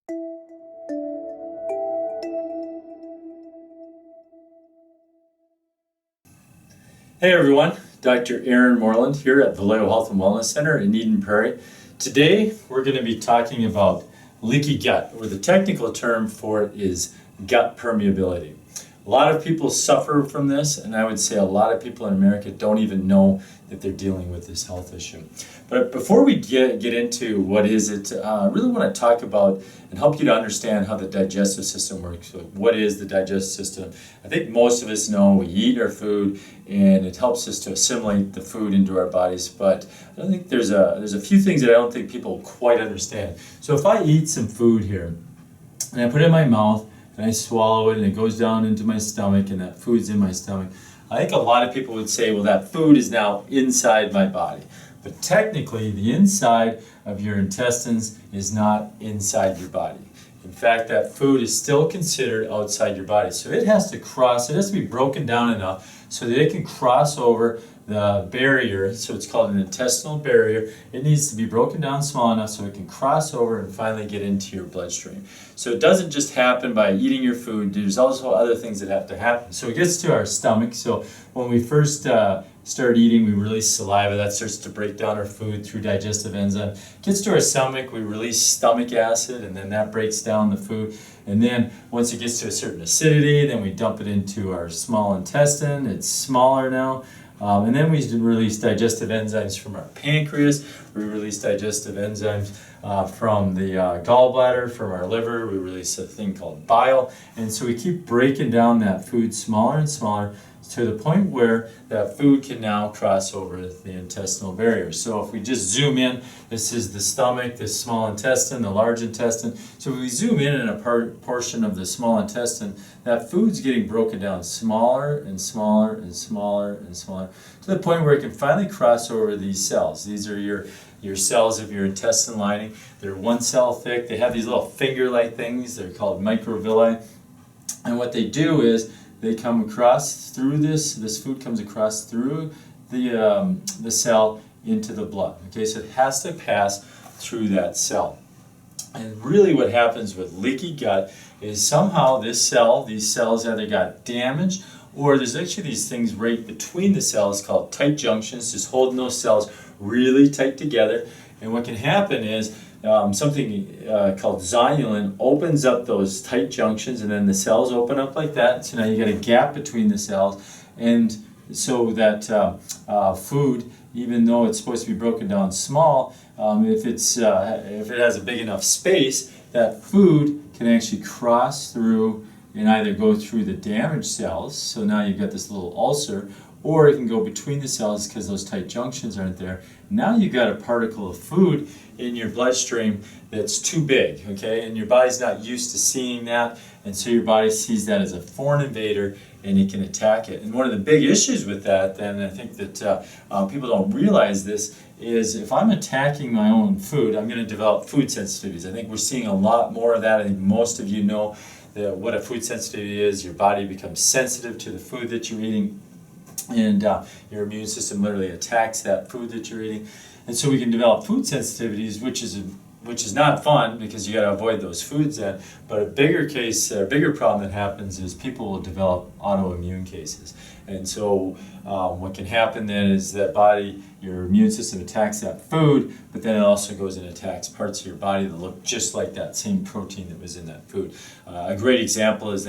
Hey everyone, Dr. Aaron Moreland here at Vallejo Health and Wellness Center in Eden Prairie. Today we're going to be talking about leaky gut, or the technical term for it is gut permeability. A lot of people suffer from this, and I would say a lot of people in America don't even know that they're dealing with this health issue. But before we get into what is it, I really want to talk about and help you to understand how the digestive system works. So what is the digestive system? I think most of us know we eat our food and it helps us to assimilate the food into our bodies, but I don't think there's a few things that I don't think people quite understand. So if I eat some food here and I put it in my mouth and I swallow it and it goes down into my stomach and that food's in my stomach, I think a lot of people would say, well, that food is now inside my body. But technically, the inside of your intestines is not inside your body. In fact, that food is still considered outside your body. So it has to be broken down enough so that it can cross over the barrier. So it's called an intestinal barrier. It needs to be broken down small enough so it can cross over and finally get into your bloodstream. So it doesn't just happen by eating your food. There's also other things that have to happen. So it gets to our stomach. So when we first start eating, we release saliva. That starts to break down our food through digestive enzyme. Gets to our stomach, we release stomach acid, and then that breaks down the food. And then once it gets to a certain acidity, then we dump it into our small intestine. It's smaller now. And then we release digestive enzymes from our pancreas. We release digestive enzymes from the gallbladder, from our liver. We release a thing called bile. And so we keep breaking down that food smaller and smaller to the point where that food can now cross over the intestinal barrier. So if we just zoom in, this is the stomach, this small intestine, the large intestine. So if we zoom in a portion of the small intestine, that food's getting broken down smaller and smaller and smaller and smaller to the point where it can finally cross over these cells. These are your cells of your intestine lining. They're 1 cell thick. They have these little finger-like things. They're called microvilli. And what they do is they come across through this food comes across through the cell into the blood. Okay, so it has to pass through that cell. And really what happens with leaky gut is somehow these cells either got damaged, or there's actually these things right between the cells called tight junctions, just holding those cells really tight together. And what can happen is something called zonulin opens up those tight junctions, and then the cells open up like that. So now you got a gap between the cells, and so that food, even though it's supposed to be broken down small, if it has a big enough space, that food can actually cross through and either go through the damaged cells. So now you've got this little ulcer, or it can go between the cells because those tight junctions aren't there. Now you've got a particle of food in your bloodstream that's too big, okay? And your body's not used to seeing that, and so your body sees that as a foreign invader, and it can attack it. And one of the big issues with that, then, I think that people don't realize this, is if I'm attacking my own food, I'm going to develop food sensitivities. I think we're seeing a lot more of that. I think most of you know what a food sensitivity is. Your body becomes sensitive to the food that you're eating, and your immune system literally attacks that food that you're eating. And so we can develop food sensitivities, which is not fun because you got to avoid those foods then. But a bigger problem that happens is people will develop autoimmune cases. And so what can happen then is that your immune system attacks that food, but then it also goes and attacks parts of your body that look just like that same protein that was in that food. A great example is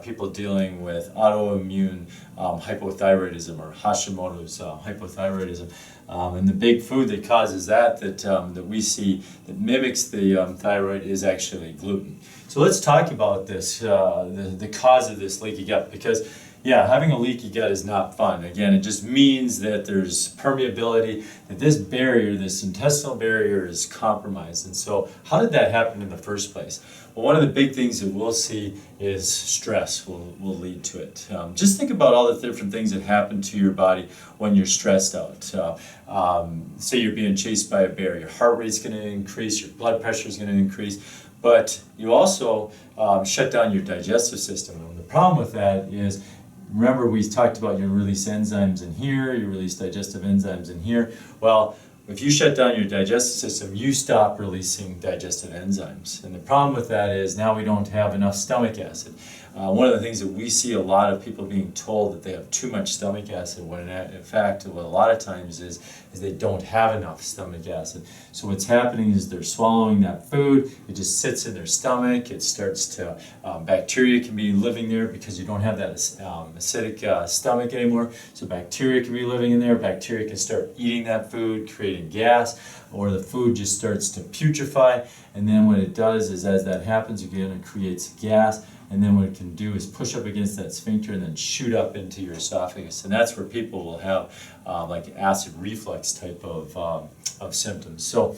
people dealing with autoimmune hypothyroidism, or Hashimoto's hypothyroidism. And the big food that causes that we see that mimics the thyroid is actually gluten. So let's talk about this, the cause of this leaky gut, because having a leaky gut is not fun. Again, it just means that there's permeability, that this intestinal barrier is compromised. And so how did that happen in the first place? Well, one of the big things that we'll see is stress will lead to it. Just think about all the different things that happen to your body when you're stressed out. Say you're being chased by a bear, your heart rate's going to increase, your blood pressure is going to increase, but you also shut down your digestive system. And the problem with that is, remember we talked about you release enzymes in here, you release digestive enzymes in here. Well, if you shut down your digestive system, you stop releasing digestive enzymes. And the problem with that is now we don't have enough stomach acid. One of the things that we see a lot of people being told that they have too much stomach acid, when in fact what a lot of times is they don't have enough stomach acid. So what's happening is they're swallowing that food, it just sits in their stomach, it starts to, bacteria can be living there because you don't have that acidic stomach anymore. So bacteria can be living in there, bacteria can start eating that food, creating gas, or the food just starts to putrefy, and then what it does is as that happens again, it creates gas. And then what it can do is push up against that sphincter and then shoot up into your esophagus. And that's where people will have like acid reflux type of symptoms. So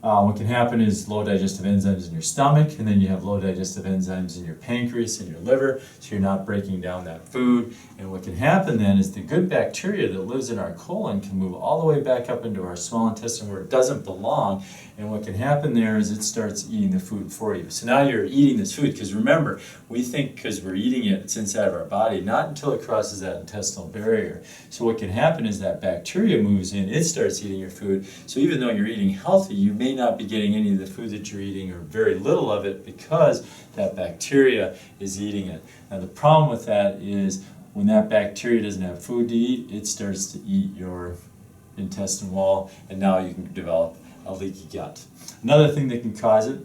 what can happen is low digestive enzymes in your stomach, and then you have low digestive enzymes in your pancreas and your liver, so you're not breaking down that food. And what can happen then is the good bacteria that lives in our colon can move all the way back up into our small intestine where it doesn't belong. And what can happen there is it starts eating the food for you. So now you're eating this food, because remember, we think because we're eating it, it's inside of our body, not until it crosses that intestinal barrier. So what can happen is that bacteria moves in, it starts eating your food. So even though you're eating healthy, you may not be getting any of the food that you're eating, or very little of it, because that bacteria is eating it. Now the problem with that is when that bacteria doesn't have food to eat, it starts to eat your intestine wall, and now you can develop a leaky gut. Another thing that can cause it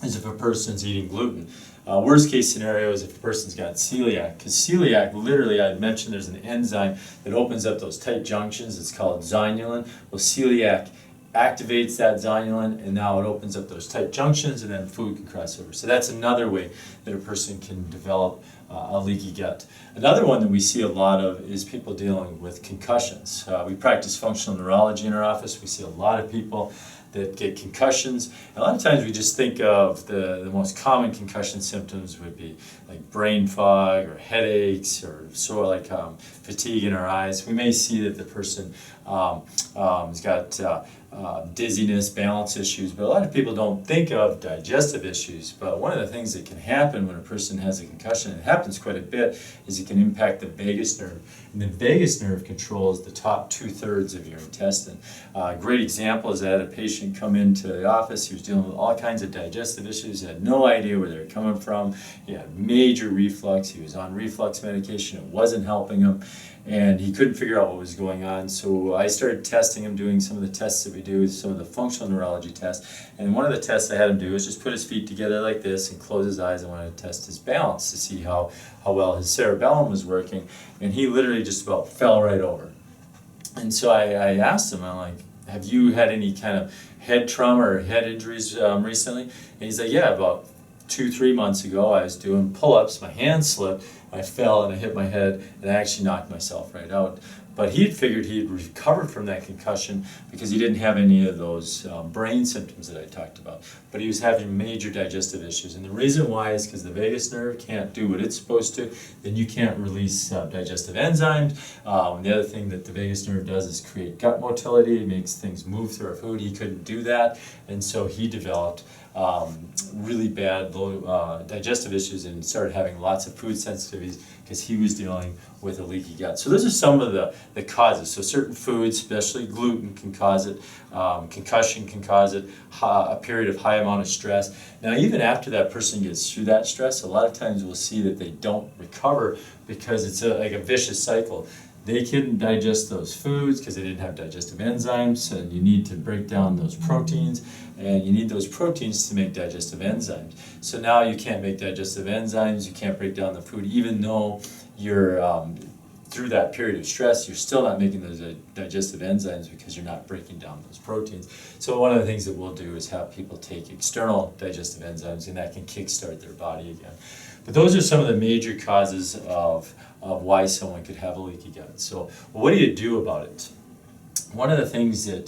is if a person's eating gluten. Worst case scenario is if a person's got celiac, because celiac, literally, I mentioned there's an enzyme that opens up those tight junctions. It's called zonulin. Well, celiac activates that zonulin, and now it opens up those tight junctions, and then food can cross over. So that's another way that a person can develop a leaky gut. Another one that we see a lot of is people dealing with concussions. We practice functional neurology in our office. We see a lot of people that get concussions. A lot of times we just think of the most common concussion symptoms would be like brain fog or headaches or sort of like fatigue in our eyes. We may see that the person has got dizziness, balance issues, but a lot of people don't think of digestive issues. But one of the things that can happen when a person has a concussion, and it happens quite a bit, is it can impact the vagus nerve. And the vagus nerve controls the top 2/3 of your intestine. A great example is I had a patient come into the office. He was dealing with all kinds of digestive issues. He had no idea where they were coming from. He had major reflux. He was on reflux medication. It wasn't helping him, and he couldn't figure out what was going on. So I started testing him, doing some of the tests that we do, some of the functional neurology tests. And one of the tests I had him do was just put his feet together like this and close his eyes. I wanted to test his balance to see how well his cerebellum was working. And he literally just about fell right over. And so I asked him, I'm like, have you had any kind of head trauma or head injuries recently? And he's like, yeah, about 2-3 months ago I was doing pull-ups, my hand slipped, I fell and I hit my head, and I actually knocked myself right out. But he had figured he had recovered from that concussion because he didn't have any of those brain symptoms that I talked about. But he was having major digestive issues. And the reason why is because the vagus nerve can't do what it's supposed to. Then you can't release digestive enzymes. And the other thing that the vagus nerve does is create gut motility. It makes things move through our food. He couldn't do that. And so he developed really bad low digestive issues and started having lots of food sensitivities because he was dealing with a leaky gut. So those are some of the causes. So certain foods, especially gluten, can cause it. Concussion can cause it. A period of high amount of stress. Now, even after that person gets through that stress, a lot of times we'll see that they don't recover because it's like a vicious cycle. They couldn't digest those foods because they didn't have digestive enzymes, and you need to break down those proteins, and you need those proteins to make digestive enzymes. So now you can't make digestive enzymes, you can't break down the food, even though you're through that period of stress, you're still not making those digestive enzymes because you're not breaking down those proteins. So one of the things that we'll do is have people take external digestive enzymes, and that can kickstart their body again. But those are some of the major causes of why someone could have a leaky gut. So what do you do about it? One of the things that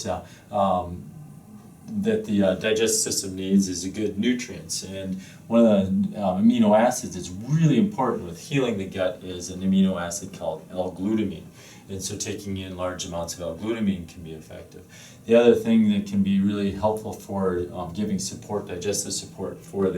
the digestive system needs is a good nutrients, and one of the amino acids that's really important with healing the gut is an amino acid called L-glutamine. And so taking in large amounts of L-glutamine can be effective. The other thing that can be really helpful for giving support, digestive support for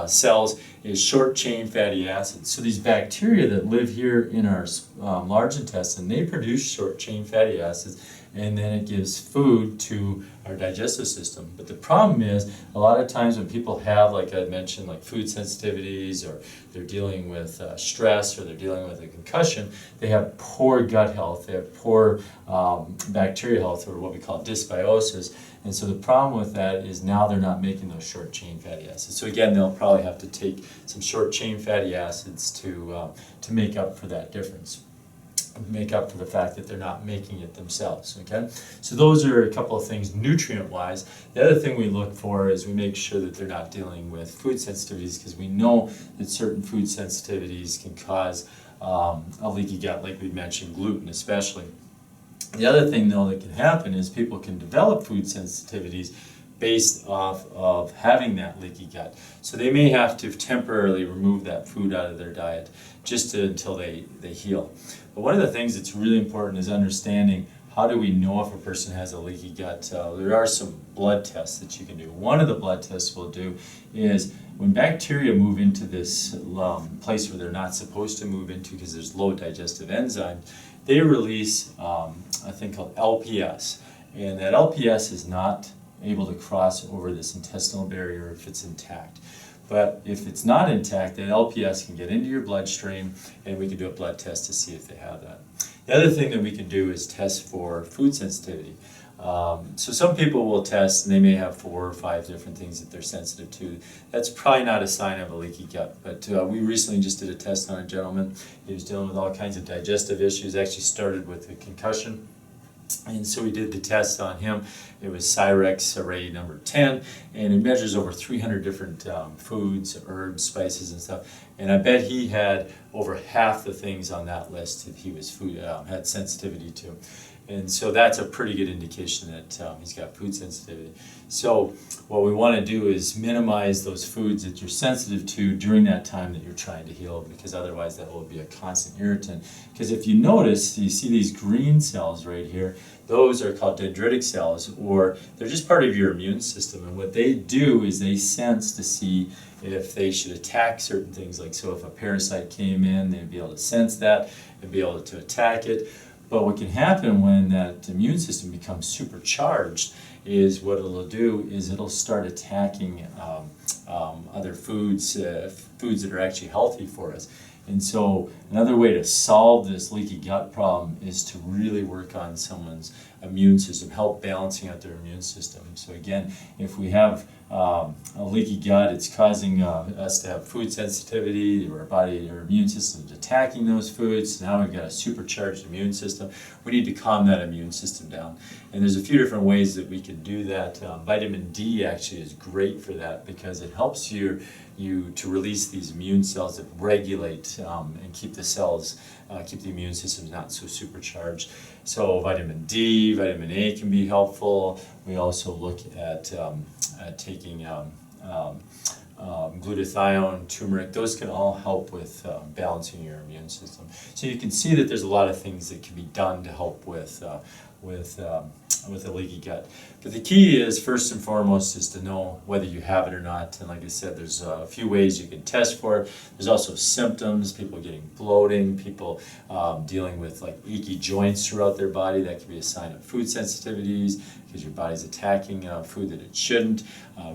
cells is short chain fatty acids. So these bacteria that live here in our large intestine, they produce short chain fatty acids, and then it gives food to our digestive system. But the problem is, a lot of times when people have, like I mentioned, like food sensitivities, or they're dealing with stress, or they're dealing with a concussion, they have poor gut health, they have poor bacteria health, or what we call dysbiosis. And so the problem with that is now they're not making those short chain fatty acids. So again, they'll probably have to take some short chain fatty acids to make up for that difference, make up for the fact that they're not making it themselves. Okay, so those are a couple of things nutrient-wise. The other thing we look for is we make sure that they're not dealing with food sensitivities, because we know that certain food sensitivities can cause a leaky gut, like we mentioned, gluten especially. The other thing, though, that can happen is people can develop food sensitivities based off of having that leaky gut. So they may have to temporarily remove that food out of their diet until they heal. But one of the things that's really important is understanding, how do we know if a person has a leaky gut? There are some blood tests that you can do. One of the blood tests we'll do is when bacteria move into this place where they're not supposed to move into because there's low digestive enzymes, they release a thing called LPS. And that LPS is not able to cross over this intestinal barrier if it's intact. But if it's not intact, that LPS can get into your bloodstream, and we can do a blood test to see if they have that. The other thing that we can do is test for food sensitivity. So some people will test, and they may have 4 or 5 different things that they're sensitive to. That's probably not a sign of a leaky gut. But we recently just did a test on a gentleman. He was dealing with all kinds of digestive issues. Actually started with a concussion. And so we did the test on him. It was Cyrex array number 10, and it measures over 300 different foods, herbs, spices, and stuff. And I bet he had over half the things on that list that he was had sensitivity to. And so that's a pretty good indication that he's got food sensitivity. So what we want to do is minimize those foods that you're sensitive to during that time that you're trying to heal, because otherwise that will be a constant irritant. Because if you notice, you see these green cells right here, those are called dendritic cells, or they're just part of your immune system. And what they do is they sense to see if they should attack certain things. Like, so if a parasite came in, they'd be able to sense that and be able to attack it. But what can happen when that immune system becomes supercharged is what it'll do is it'll start attacking other foods, foods that are actually healthy for us. And so another way to solve this leaky gut problem is to really work on someone's immune system, help balancing out their immune system. So again, if we have a leaky gut, it's causing us to have food sensitivity, our immune system is attacking those foods. So now we've got a supercharged immune system. We need to calm that immune system down. And there's a few different ways that we can do that. Vitamin D actually is great for that, because it helps you to release these immune cells that regulate and keep the cells, keep the immune system not so supercharged. So vitamin D, vitamin A can be helpful. We also look at taking glutathione, turmeric. Those can all help with balancing your immune system. So you can see that there's a lot of things that can be done to help with a leaky gut. But the key is, first and foremost, is to know whether you have it or not. And like I said, there's a few ways you can test for it. There's also symptoms, people getting bloating, people dealing with like achy joints throughout their body. That could be a sign of food sensitivities, because your body's attacking food that it shouldn't.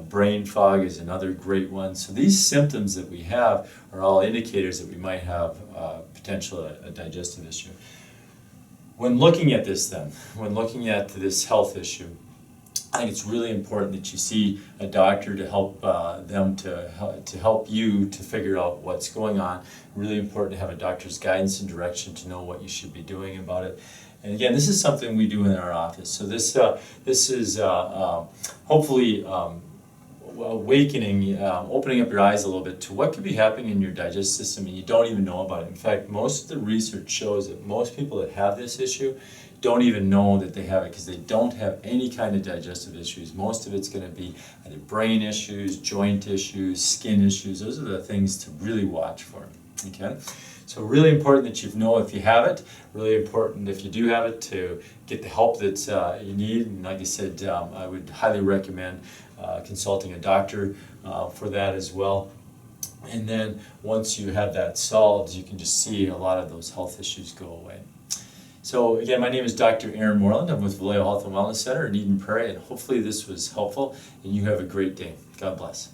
Brain fog is another great one. So these symptoms that we have are all indicators that we might have potentially a digestive issue. When looking at this then, when looking at this health issue, I think it's really important that you see a doctor to help them to help you to figure out what's going on. Really important to have a doctor's guidance and direction to know what you should be doing about it. And again, this is something we do in our office. So this is hopefully awakening, opening up your eyes a little bit to what could be happening in your digestive system and you don't even know about it. In fact, most of the research shows that most people that have this issue don't even know that they have it, because they don't have any kind of digestive issues. Most of it's going to be either brain issues, joint issues, skin issues. Those are the things to really watch for. Okay, So really important that you know if you have it, really important if you do have it to get the help that you need. And like I said, I would highly recommend consulting a doctor for that as well. And then once you have that solved, you can just see a lot of those health issues go away. So again, my name is Dr. Aaron Moreland. I'm with Vallejo Health and Wellness Center in Eden Prairie, and hopefully this was helpful, and you have a great day. God bless.